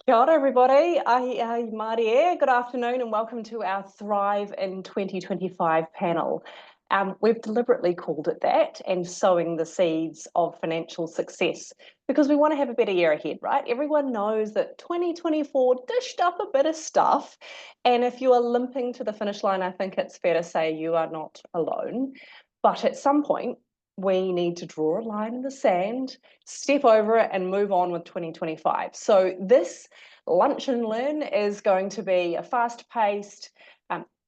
Kia ora, everybody. Marie, good afternoon and welcome to our Thrive in 2025 panel. We've deliberately called it that, and sowing the seeds of financial success, because we want to have a better year ahead, right? Everyone knows that 2024 dished up a bit of stuff, and if you are limping to the finish line, I think it's fair to say you are not alone. But at some point, we need to draw a line in the sand, step over it, and move on with 2025. So this Lunch and Learn is going to be a fast-paced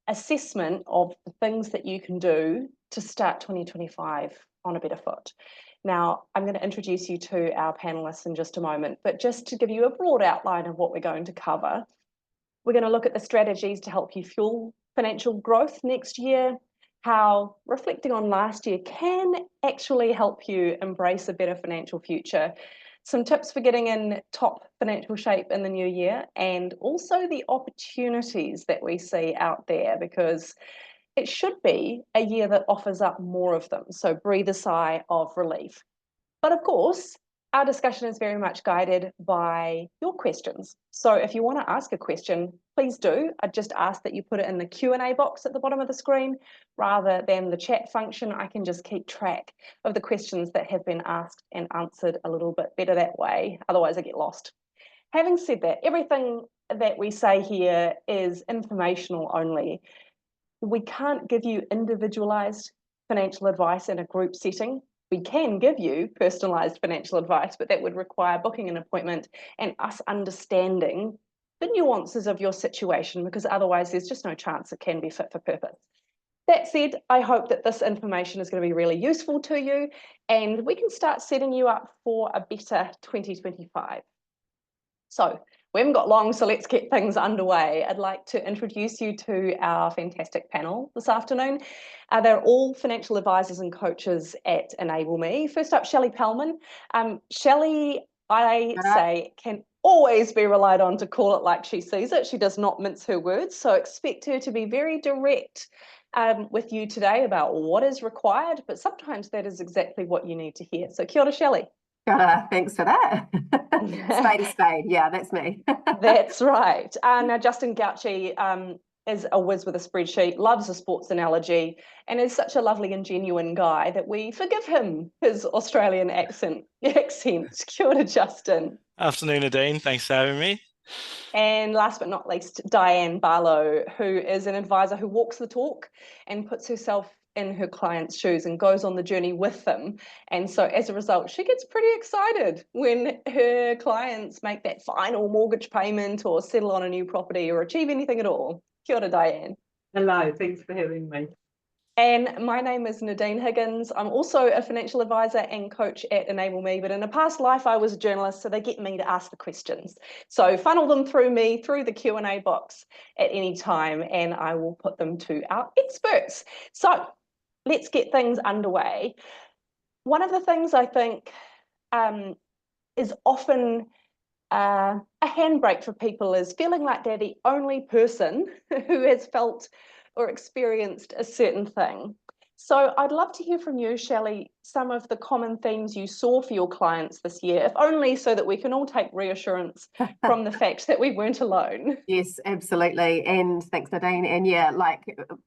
assessment of the things that you can do to start 2025 on a better foot. Now, I'm going to introduce you to our panelists in just a moment, but just to give you a broad outline of what we're going to cover, we're going to look at the strategies to help you fuel financial growth next year, how reflecting on last year can actually help you embrace a better financial future, some tips for getting in top financial shape in the new year, and also the opportunities that we see out there, because it should be a year that offers up more of them. So breathe a sigh of relief. But of course, our discussion is very much guided by your questions. So if you want to ask a question, please do. I'd just ask that you put it in the Q&A box at the bottom of the screen rather than the chat function. I can just keep track of the questions that have been asked and answered a little bit better that way. Otherwise, I get lost. Having said that, everything that we say here is informational only. We can't give you individualized financial advice in a group setting. We can give you personalized financial advice, but that would require booking an appointment and us understanding the nuances of your situation, because otherwise there's just no chance it can be fit for purpose. That said, I hope that this information is going to be really useful to you and we can start setting you up for a better 2025. So we haven't got long, so let's get things underway. I'd like to introduce you to our fantastic panel this afternoon. They're all financial advisors and coaches at Enable Me. First up, Shelley Palman. Shelley, I say, can always be relied on to call it like she sees it. She does not mince her words, so expect her to be very direct with you today about what is required, but sometimes that is exactly what you need to hear. So kia ora, Shelley. Thanks for that. Spade is spade. Yeah, that's me. That's right. Now, Justin Gauci is a whiz with a spreadsheet, loves a sports analogy, and is such a lovely and genuine guy that we forgive him his Australian accent. Kia ora, Justin. Afternoon, Nadine. Thanks for having me. And last but not least, Dianne Barlow, who is an advisor who walks the talk and puts herself in her clients' shoes and goes on the journey with them. And so as a result, she gets pretty excited when her clients make that final mortgage payment or settle on a new property or achieve anything at all. Kia ora, Dianne. Hello, thanks for having me. And my name is Nadine Higgins. I'm also a financial advisor and coach at Enable Me, but in a past life I was a journalist, so they get me to ask the questions. So funnel them through me, through the Q&A box at any time, and I will put them to our experts. So let's get things underway. One of the things I think is often a handbrake for people is feeling like they're the only person who has felt or experienced a certain thing. So I'd love to hear from you, Shelley, some of the common themes you saw for your clients this year, if only so that we can all take reassurance from the fact that we weren't alone. Yes, absolutely. And thanks, Nadine. And yeah, like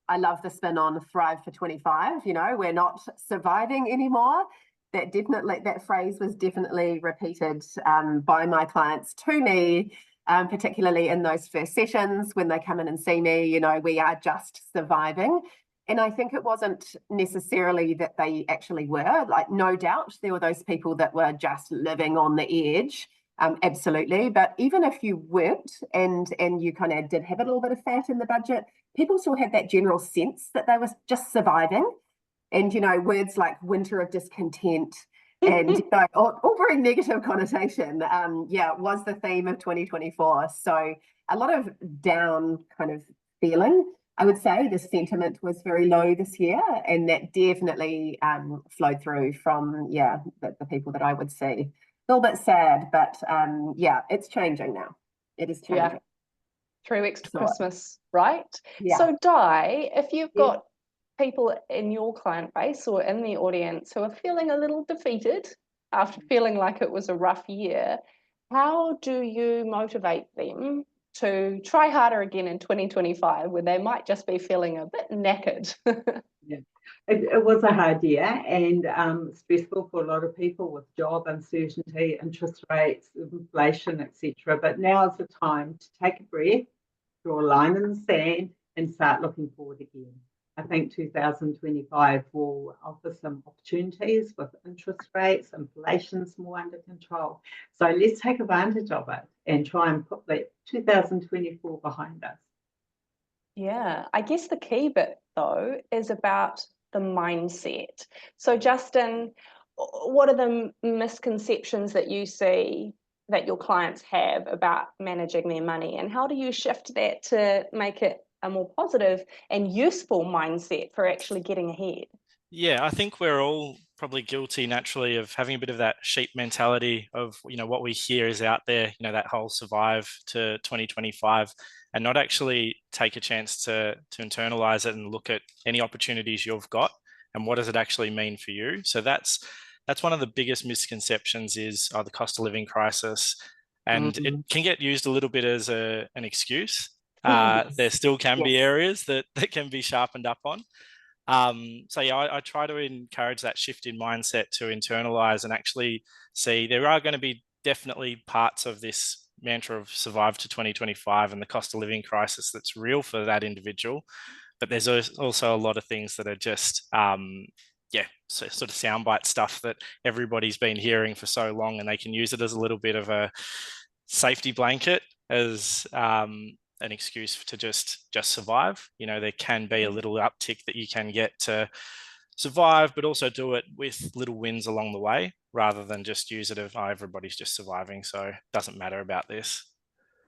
I love the spin on Thrive for 25. You know, we're not surviving anymore. That phrase was definitely repeated by my clients to me. Particularly in those first sessions when they come in and see me, you know, we are just surviving. And I think it wasn't necessarily that they actually were, like no doubt there were those people that were just living on the edge, absolutely. But even if you weren't and you kind of did have a little bit of fat in the budget, people still had that general sense that they were just surviving. And, you know, words like winter of discontent, and you know, all very negative connotation, was the theme of 2024. So a lot of down kind of feeling. I would say the sentiment was very low this year, and that definitely flowed through from, the people that I would see. A little bit sad, but it's changing now. It is changing. Yeah. 3 weeks to Christmas, right? Yeah. So Di, if you've got people in your client base or in the audience who are feeling a little defeated after feeling like it was a rough year, How do you motivate them to try harder again in 2025 when they might just be feeling a bit knackered? Yeah. It was a hard year and stressful for a lot of people with job uncertainty, interest rates, inflation, etc. But now is the time to take a breath, draw a line in the sand, and start looking forward again. I think 2025 will offer some opportunities with interest rates, inflation's more under control. So let's take advantage of it and try and put that 2024 behind us. Yeah, I guess the key bit though is about the mindset. So Justin, what are the misconceptions that you see that your clients have about managing their money, and how do you shift that to make it a more positive and useful mindset for actually getting ahead? Yeah, I think we're all probably guilty naturally of having a bit of that sheep mentality of, what we hear is out there, that whole survive to 2025, and not actually take a chance to internalize it and look at any opportunities you've got and what does it actually mean for you. So that's one of the biggest misconceptions is the cost of living crisis, and it can get used a little bit as an excuse. There still can be areas that can be sharpened up on. So yeah, I try to encourage that shift in mindset to internalize and actually see there are going to be definitely parts of this mantra of survive to 2025 and the cost of living crisis that's real for that individual. But there's also a lot of things that are just, so sort of soundbite stuff that everybody's been hearing for so long, and they can use it as a little bit of a safety blanket as an excuse to just survive. There can be a little uptick that you can get to survive, but also do it with little wins along the way rather than just use it of everybody's just surviving, so it doesn't matter about this.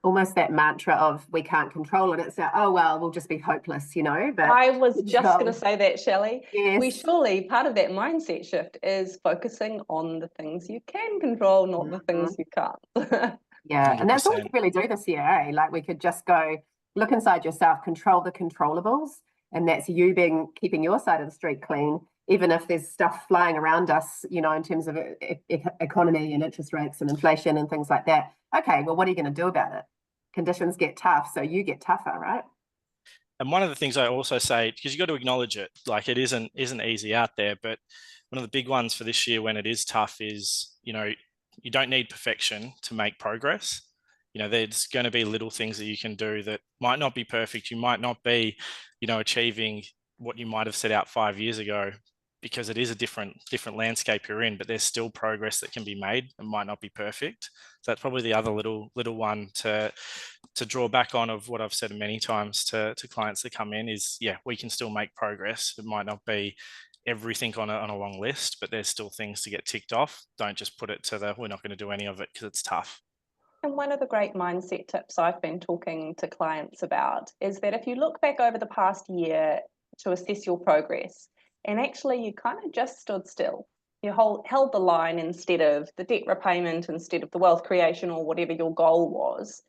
Almost that mantra of we can't control it. It's like, oh, well, we'll just be hopeless, But I was just going to say that, Shelley. Yes. We surely, part of that mindset shift is focusing on the things you can control, not the things you can't. Yeah, 100%. and that's all we could really do this year, eh? Like we could just go look inside yourself, control the controllables, and that's you keeping your side of the street clean, even if there's stuff flying around us, in terms of economy and interest rates and inflation and things like that. Okay, well, what are you going to do about it? Conditions get tough, so you get tougher, right? And one of the things I also say, because you've got to acknowledge it, like it isn't easy out there, but one of the big ones for this year when it is tough is, you don't need perfection to make progress. There's going to be little things that you can do that might not be perfect. You might not be, achieving what you might have set out 5 years ago, because it is a different landscape you're in, but there's still progress that can be made and might not be perfect. So that's probably the other little one to draw back on of what I've said many times to clients that come in is, we can still make progress. It might not be everything on a long list, but there's still things to get ticked off. Don't just put it to we're not going to do any of it because it's tough. And one of the great mindset tips I've been talking to clients about is that if you look back over the past year to assess your progress, and actually you kind of just stood still, you held the line instead of the debt repayment, instead of the wealth creation or whatever your goal was,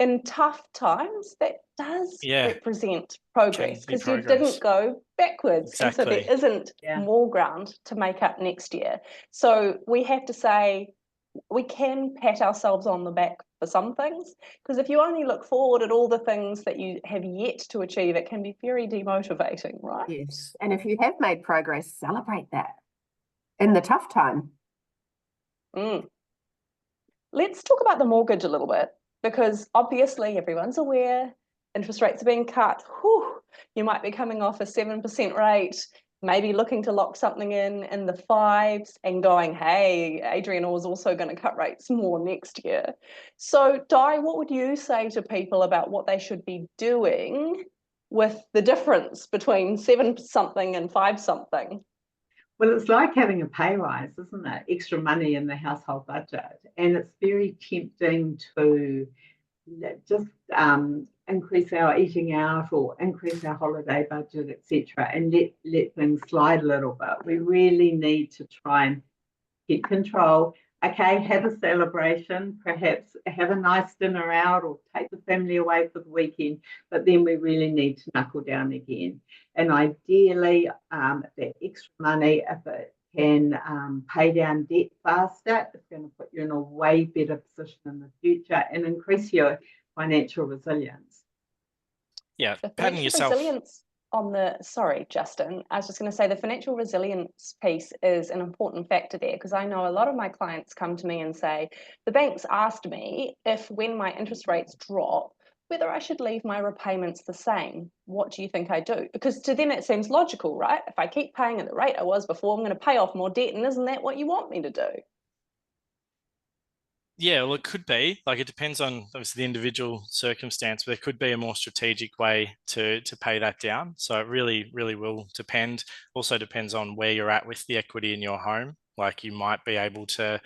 in tough times, that does represent progress, because you didn't go backwards. Exactly. And so there isn't more ground to make up next year. So we have to say, we can pat ourselves on the back for some things, because if you only look forward at all the things that you have yet to achieve, it can be very demotivating, right? Yes. And if you have made progress, celebrate that in the tough time. Let's talk about the mortgage a little bit, because obviously everyone's aware interest rates are being cut. You might be coming off a 7% rate, maybe looking to lock something in the 5s and going, hey, Adrian was also going to cut rates more next year. So Di, what would you say to people about what they should be doing with the difference between 7-something and 5-something? Well, it's like having a pay rise, isn't it? Extra money in the household budget. And it's very tempting to just increase our eating out or increase our holiday budget, etc., and let things slide a little bit. We really need to try and get control. Okay, have a celebration, perhaps have a nice dinner out or take the family away for the weekend, but then we really need to knuckle down again. And ideally, that extra money, if it can pay down debt faster. It's going to put you in a way better position in the future and increase your financial resilience. Yeah, The patting financial yourself. resilience sorry, Justin, I was just going to say the financial resilience piece is an important factor there, because I know a lot of my clients come to me and say, the bank's asked me if when my interest rates drop, whether I should leave my repayments the same. What do you think I do? Because to them it seems logical, right? If I keep paying at the rate I was before, I'm going to pay off more debt, and isn't that what you want me to do? Yeah, well, it could be. Like, it depends on obviously the individual circumstance, but there could be a more strategic way to pay that down. So it really, really will depend. Also depends on where you're at with the equity in your home. Like, you might be able to,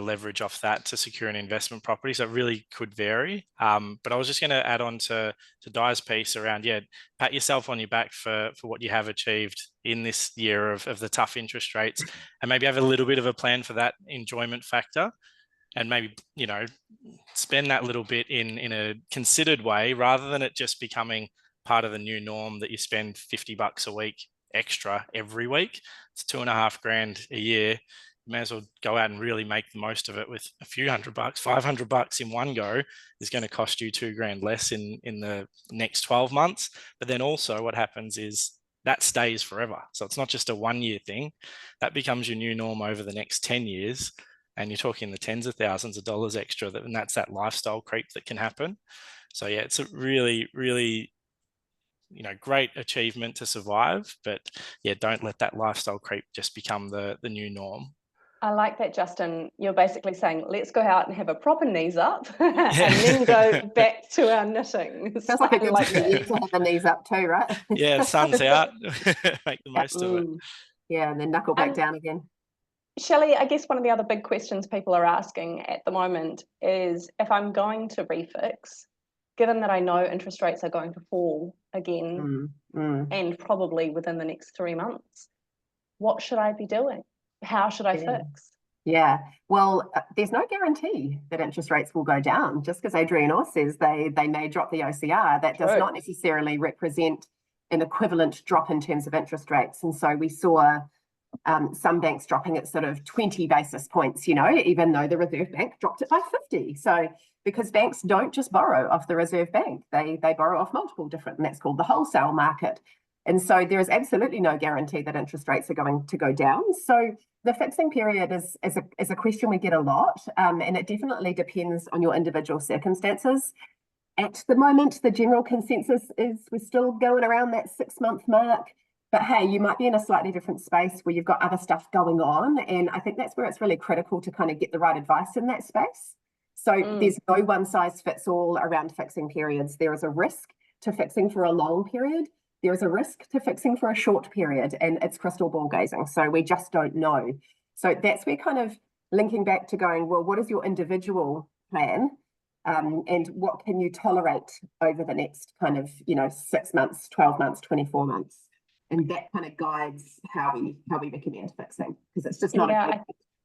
leverage off that to secure an investment property. So it really could vary. But I was just going to add on to Di's piece around, pat yourself on your back for what you have achieved in this year of the tough interest rates, and maybe have a little bit of a plan for that enjoyment factor, and maybe, spend that little bit in a considered way, rather than it just becoming part of the new norm that you spend $50 a week extra every week. It's $2,500 a year. You may as well go out and really make the most of it with a few $100, $500 in one go is going to cost you $2,000 less in the next 12 months. But then also what happens is that stays forever. So it's not just a 1 year thing. That becomes your new norm over the next 10 years. And you're talking the tens of thousands of dollars extra, and that's that lifestyle creep that can happen. So yeah, it's a really, really, great achievement to survive. But yeah, don't let that lifestyle creep just become the new norm. I like that, Justin. You're basically saying, let's go out and have a proper knees up and then go back to our knitting. Sounds like a good time of year to have the knees up too, right? Yeah, sun's out. Make the most of it. Yeah, and then knuckle back down again. Shelley, I guess one of the other big questions people are asking at the moment is, if I'm going to refix, given that I know interest rates are going to fall again and probably within the next 3 months, what should I be doing? How should I fix? Yeah, well, there's no guarantee that interest rates will go down. Just because Adrienne says they may drop the OCR, that does not necessarily represent an equivalent drop in terms of interest rates. And so we saw some banks dropping at sort of 20 basis points, even though the Reserve Bank dropped it by 50. So because banks don't just borrow off the Reserve Bank, they borrow off multiple different, and that's called the wholesale market. And so there is absolutely no guarantee that interest rates are going to go down. So the fixing period is a question we get a lot, and it definitely depends on your individual circumstances. At the moment, the general consensus is we're still going around that 6-month mark. But hey, you might be in a slightly different space where you've got other stuff going on. And I think that's where it's really critical to kind of get the right advice in that space. So there's no one size fits all around fixing periods. There is a risk to fixing for a long period. There is a risk to fixing for a short period, and it's crystal ball gazing. So we just don't know. So that's where kind of linking back to going, well, what is your individual plan? And what can you tolerate over the next kind of, 6 months, 12 months, 24 months? And that kind of guides how we recommend fixing, because it's just not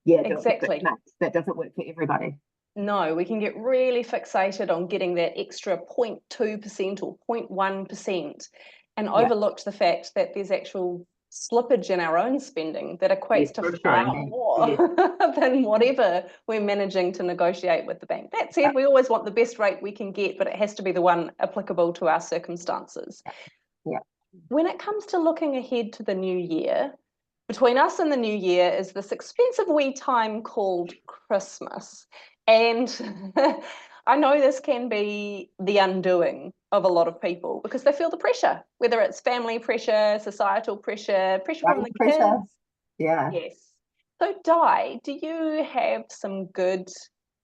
exactly. That doesn't work for everybody. No, we can get really fixated on getting that extra 0.2% or 0.1% and overlooked the fact that there's actual slippage in our own spending that equates to far more than whatever we're managing to negotiate with the bank. That said, we always want the best rate we can get, but it has to be the one applicable to our circumstances. Yeah. When it comes to looking ahead to the new year, between us and the new year is this expensive wee time called Christmas. And I know this can be the undoing of a lot of people because they feel the pressure, whether it's family pressure, societal pressure, pressure from the kids. Yeah. Yes. So Di, do you have some good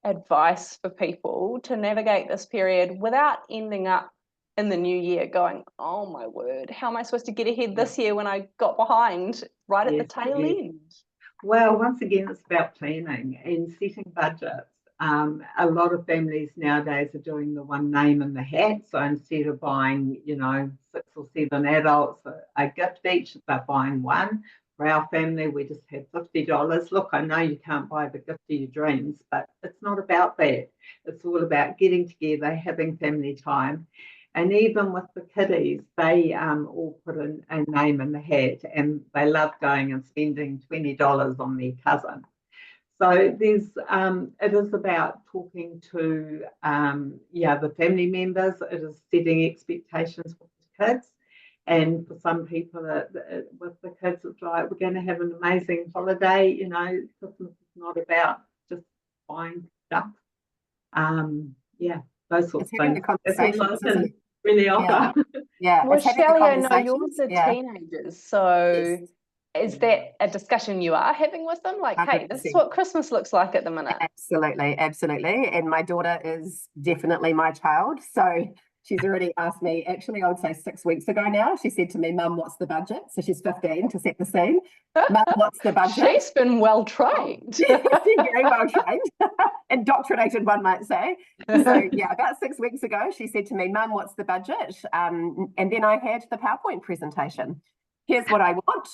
advice for people to navigate this period without ending up in the new year going, oh my word, how am I supposed to get ahead this year when I got behind right at the tail end? Well, once again, it's about planning and setting budgets. A lot of families nowadays are doing the one name in the hat. So instead of buying, 6 or 7 adults a gift each, they're buying one. For our family, we just had $50. Look, I know you can't buy the gift of your dreams, but it's not about that. It's all about getting together, having family time. And even with the kiddies, they all put a name in the hat, and they love going and spending $20 on their cousin. So there's it is about talking to the family members. It is setting expectations with the kids, and for some people with the kids, it's like, we're going to have an amazing holiday. You know, Christmas is not about just buying stuff. Those sorts of things. That's all I can really offer. Yeah. Well, Shelley, I know yours are Yeah. teenagers, so is that a discussion you are having with them? Like, hey, this is 100%. what Christmas looks like at the minute. Absolutely, absolutely. And my daughter is definitely my child. So she's already asked me, actually, I would say 6 weeks ago now, she said to me, Mum, what's the budget? So she's 15 to set the scene. Mum, what's the budget? She's been well trained. She's very well trained. Indoctrinated, one might say. So yeah, about 6 weeks ago, she said to me, Mum, what's the budget? And then I had the PowerPoint presentation. Here's what I want.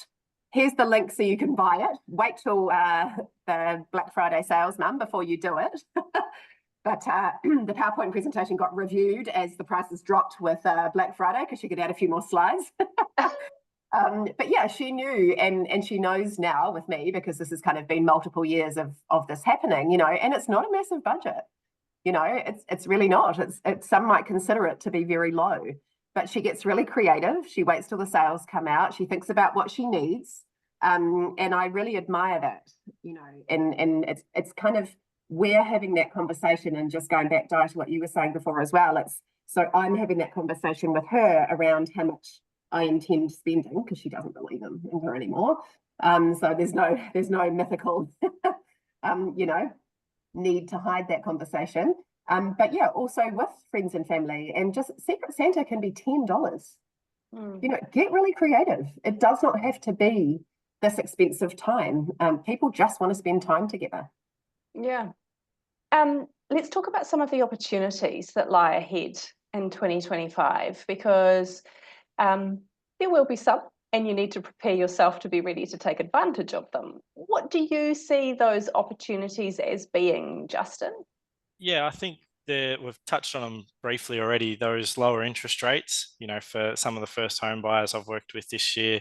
Here's the link so you can buy it. Wait till the Black Friday sales, Mum, before you do it. But the PowerPoint presentation got reviewed as the prices dropped with Black Friday, because she could add a few more slides. But yeah, she knew, and she knows now with me, because this has kind of been multiple years of this happening, you know, and it's not a massive budget. You know, it's really not. It's some might consider it to be very low, but she gets really creative. She waits till the sales come out. She thinks about what she needs. And I really admire that, you know, and it's kind of, we're having that conversation, and just going back, Di, to what you were saying before as well. So I'm having that conversation with her around how much I intend spending, because she doesn't believe in her anymore. So there's no mythical, you know, need to hide that conversation. But yeah, also with friends and family, and just Secret Santa can be $10. You know, get really creative. It does not have to be this expensive time. People just want to spend time together. Yeah. Let's talk about some of the opportunities that lie ahead in 2025, because there will be some, and you need to prepare yourself to be ready to take advantage of them. What do you see those opportunities as being, Justin? Yeah, I think we've touched on them briefly already. Those lower interest rates, you know, for some of the first home buyers I've worked with this year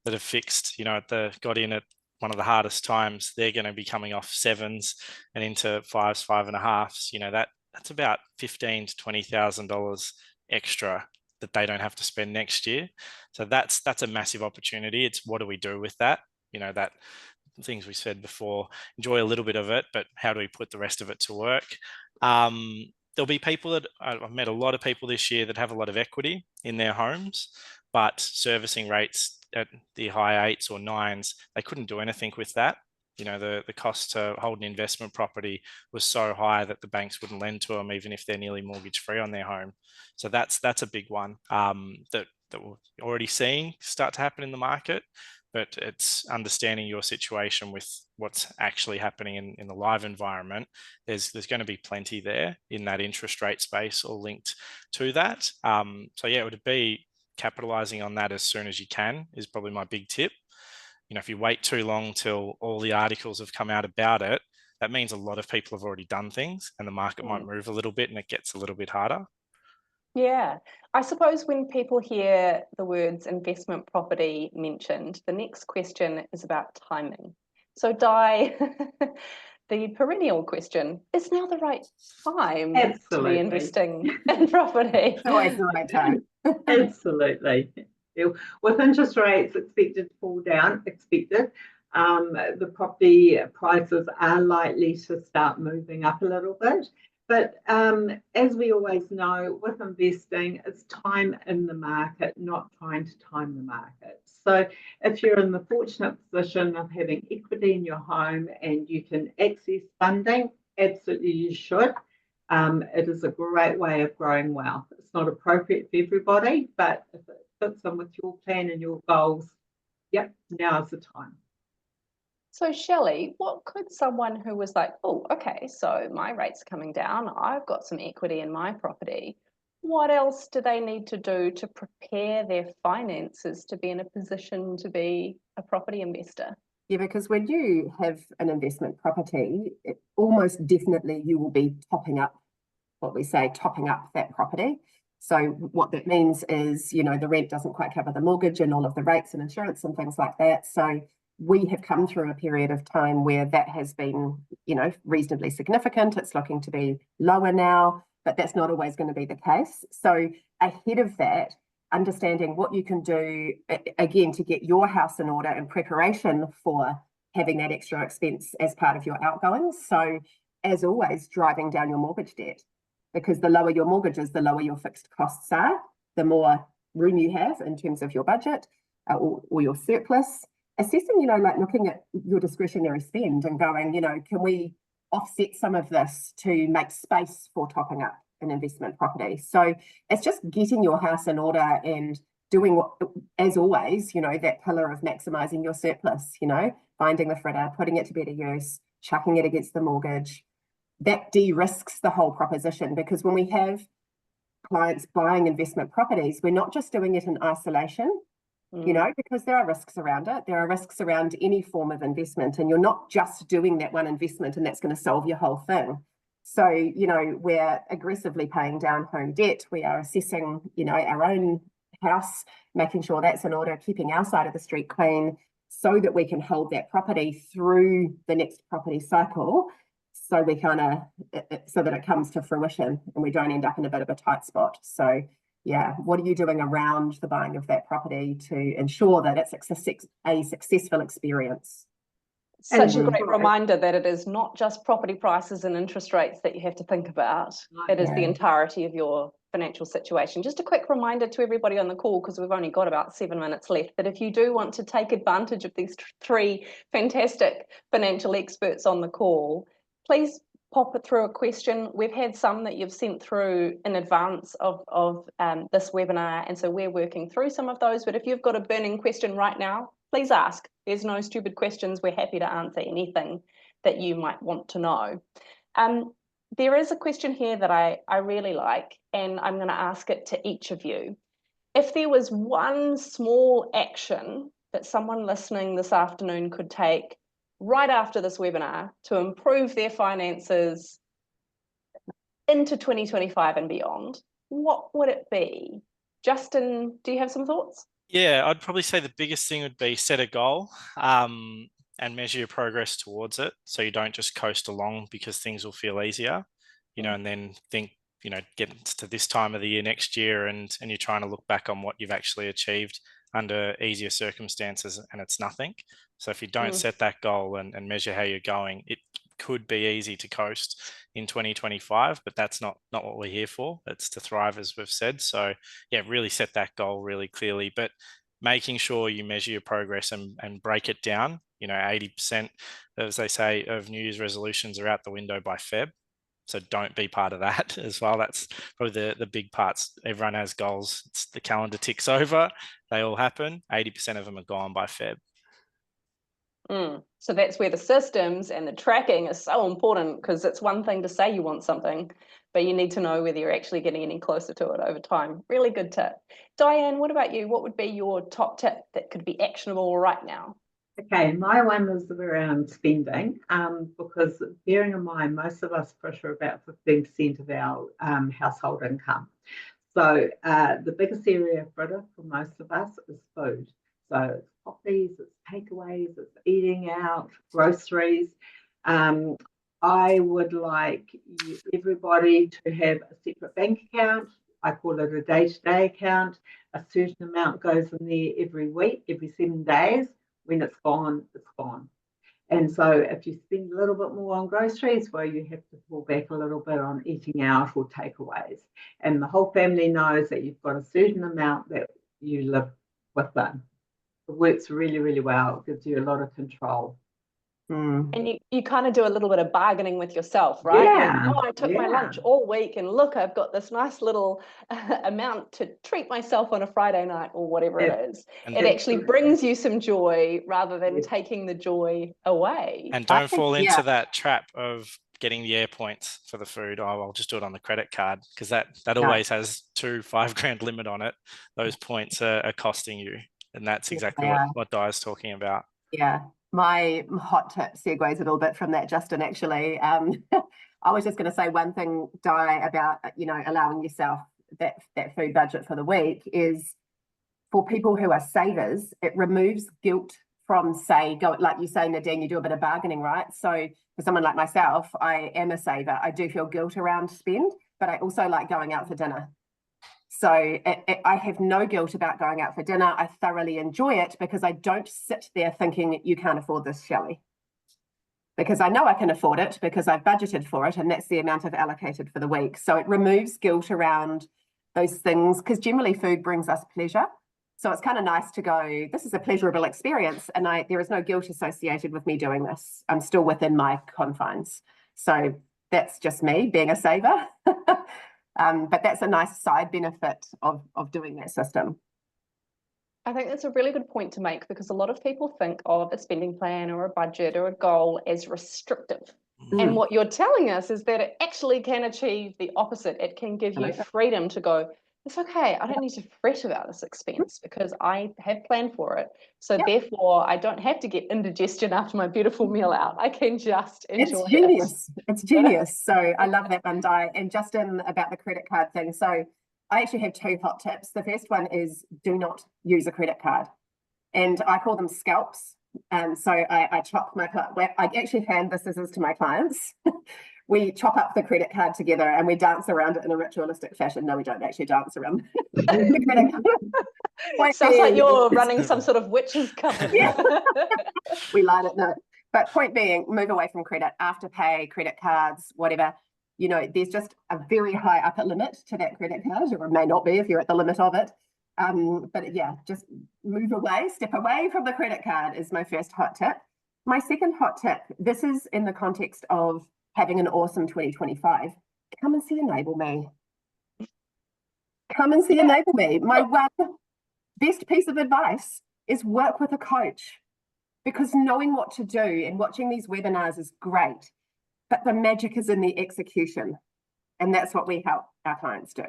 that have fixed, you know, got in at one of the hardest times, they're going to be coming off 7s and into 5s, 5.5s. You know, that's about $15,000 to $20,000 extra that they don't have to spend next year. So that's a massive opportunity. It's what do we do with that? You know, that things we said before, enjoy a little bit of it, but how do we put the rest of it to work? There'll be people that I've met a lot of people this year that have a lot of equity in their homes, but servicing rates at the high 8s or 9s, they couldn't do anything with that. You know, the cost to hold an investment property was so high that the banks wouldn't lend to them, even if they're nearly mortgage free on their home. So that's a big one that we're already seeing start to happen in the market. But it's understanding your situation with what's actually happening in the live environment. There's going to be plenty there in that interest rate space, all linked to that. So yeah, it would be capitalizing on that as soon as you can is probably my big tip. You know, if you wait too long till all the articles have come out about it, that means a lot of people have already done things, and the market might move a little bit, and it gets a little bit harder. Yeah, I suppose when people hear the words investment property mentioned, the next question is about timing. So Di, the perennial question, is now the right time to be investing in property? Always the right time. Absolutely. With interest rates expected to fall down, the property prices are likely to start moving up a little bit. But as we always know, with investing, it's time in the market, not trying to time the market. So if you're in the fortunate position of having equity in your home and you can access funding, absolutely you should. It is a great way of growing wealth. It's not appropriate for everybody, but if it fits in with your plan and your goals, yep, now is the time. So Shelley, what could someone who was like, oh, okay, so my rate's coming down, I've got some equity in my property, what else do they need to do to prepare their finances to be in a position to be a property investor? Yeah, because when you have an investment property, almost definitely you will be topping up that property. So what that means is, you know, the rent doesn't quite cover the mortgage and all of the rates and insurance and things like that. So we have come through a period of time where that has been, you know, reasonably significant. It's looking to be lower now, but that's not always going to be the case. So ahead of that, understanding what you can do, again, to get your house in order in preparation for having that extra expense as part of your outgoings. So as always, driving down your mortgage debt, because the lower your mortgage is, the lower your fixed costs are, the more room you have in terms of your budget or your surplus. Assessing, you know, like looking at your discretionary spend and going, you know, can we offset some of this to make space for topping up an investment property? So it's just getting your house in order and doing what, as always, you know, that pillar of maximizing your surplus, you know, finding the fritter, putting it to better use, chucking it against the mortgage. That de-risks the whole proposition, because when we have clients buying investment properties, we're not just doing it in isolation, you know, because there are risks around it. There are risks around any form of investment, and you're not just doing that one investment and that's going to solve your whole thing. So, you know, we're aggressively paying down home debt. We are assessing, you know, our own house, making sure that's in order, keeping our side of the street clean so that we can hold that property through the next property cycle. So we kind of, so that it comes to fruition and we don't end up in a bit of a tight spot. So yeah, what are you doing around the buying of that property to ensure that it's a successful experience? Such a great reminder that it is not just property prices and interest rates that you have to think about. It is the entirety of your financial situation. Just a quick reminder to everybody on the call, because we've only got about 7 minutes left, that if you do want to take advantage of these three fantastic financial experts on the call, please pop it through a question. We've had some that you've sent through in advance of this webinar, and so we're working through some of those. But if you've got a burning question right now, please ask. There's no stupid questions. We're happy to answer anything that you might want to know. There is a question here that I really like, and I'm going to ask it to each of you. If there was one small action that someone listening this afternoon could take right after this webinar to improve their finances into 2025 and beyond, what would it be? Justin, do you have some thoughts? Yeah, I'd probably say the biggest thing would be set a goal and measure your progress towards it. So you don't just coast along because things will feel easier, you know, and then think, you know, get to this time of the year next year and you're trying to look back on what you've actually achieved under easier circumstances and it's nothing. So if you don't set that goal and measure how you're going, it could be easy to coast in 2025, but that's not what we're here for. It's to thrive, as we've said. So yeah, really set that goal really clearly, but making sure you measure your progress and break it down. You know, 80%, as they say, of New Year's resolutions are out the window by Feb. So don't be part of that as well. That's probably the big parts. Everyone has goals. It's the calendar ticks over. They all happen. 80% of them are gone by Feb. So that's where the systems and the tracking is so important, because it's one thing to say you want something, but you need to know whether you're actually getting any closer to it over time. Really good tip. Dianne, what about you? What would be your top tip that could be actionable right now? Okay, my one is around spending, because bearing in mind, most of us push about 15% of our household income. So the biggest area of fritter for most of us is food. So it's coffees, it's takeaways, it's eating out, groceries. I would like everybody to have a separate bank account. I call it a day-to-day account. A certain amount goes in there every week, every 7 days. When it's gone, it's gone. And so if you spend a little bit more on groceries, well, you have to pull back a little bit on eating out or takeaways. And the whole family knows that you've got a certain amount that you live within. It works really, really well. It gives you a lot of control. And you kind of do a little bit of bargaining with yourself, right? Yeah. Like, oh, I took my lunch all week and look, I've got this nice little amount to treat myself on a Friday night or whatever it is. And it actually brings you some joy rather than taking the joy away. And don't fall into that trap of getting the air points for the food. Oh, I'll just do it on the credit card, because that always has 2 5 grand limit on it. Those points are costing you. And that's exactly what Di's talking about. Yeah. My hot tip segues a little bit from that, Justin, actually. I was just going to say one thing, Di, about, you know, allowing yourself that food budget for the week is for people who are savers. It removes guilt from, say, like you say, Nadine, you do a bit of bargaining, right? So for someone like myself, I am a saver. I do feel guilt around spend, but I also like going out for dinner. So I have no guilt about going out for dinner. I thoroughly enjoy it because I don't sit there thinking you can't afford this, Shelley. Because I know I can afford it because I've budgeted for it and that's the amount I've allocated for the week. So it removes guilt around those things because generally food brings us pleasure. So it's kind of nice to go, this is a pleasurable experience and there is no guilt associated with me doing this. I'm still within my confines. So that's just me being a saver. But that's a nice side benefit of doing that system. I think that's a really good point to make because a lot of people think of a spending plan or a budget or a goal as restrictive. And what you're telling us is that it actually can achieve the opposite. It can give you freedom to go, it's okay, I don't need to fret about this expense because I have planned for it. So therefore, I don't have to get indigestion after my beautiful meal out. I can just enjoy it. It's genius. It's genius. So I love that one, Di. And Justin, about the credit card thing. So I actually have 2 hot tips. The first one is do not use a credit card. And I call them scalps. And so I chop my, I actually hand the scissors to my clients. We chop up the credit card together and we dance around it in a ritualistic fashion. No, we don't actually dance around the credit card. Sounds like you're running some sort of witch's coven. Yeah. We light it, no. But point being, move away from credit, Afterpay, credit cards, whatever. You know, there's just a very high upper limit to that credit card, or it may not be if you're at the limit of it. But yeah, just move away, step away from the credit card is my first hot tip. My second hot tip, this is in the context of having an awesome 2025. Come and see Enable Me. Come and see Enable Me. My one best piece of advice is work with a coach, because knowing what to do and watching these webinars is great, but the magic is in the execution. And that's what we help our clients do.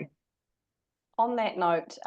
On that note,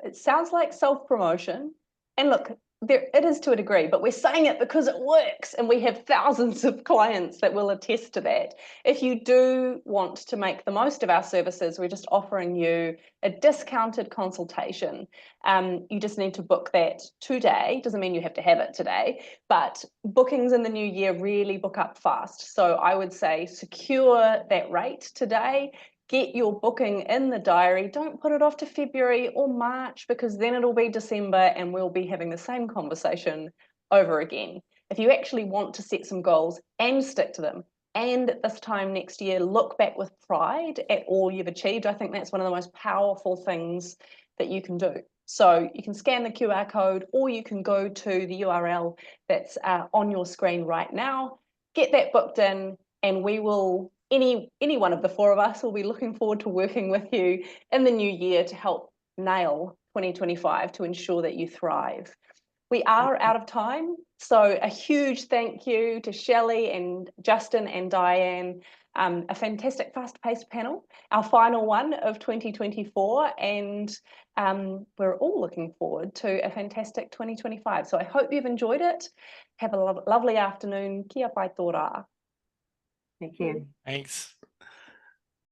it sounds like self-promotion. And look, it is to a degree, but we're saying it because it works and we have thousands of clients that will attest to that. If you do want to make the most of our services, we're just offering you a discounted consultation. You just need to book that today. Doesn't mean you have to have it today, but bookings in the new year really book up fast. So I would say secure that rate today. Get your booking in the diary. Don't put it off to February or March because then it'll be December and we'll be having the same conversation over again. If you actually want to set some goals and stick to them, and this time next year, look back with pride at all you've achieved, I think that's one of the most powerful things that you can do. So you can scan the QR code or you can go to the URL that's on your screen right now, get that booked in, and we will, any one of the 4 of us will be looking forward to working with you in the new year to help nail 2025 to ensure that you thrive. We are out of time, so a huge thank you to Shelley and Justin and Dianne. A fantastic fast-paced panel, our final one of 2024, and we're all looking forward to a fantastic 2025. So I hope you've enjoyed it. Have a lovely afternoon. Kia pai tō rā. Thank you. Thanks.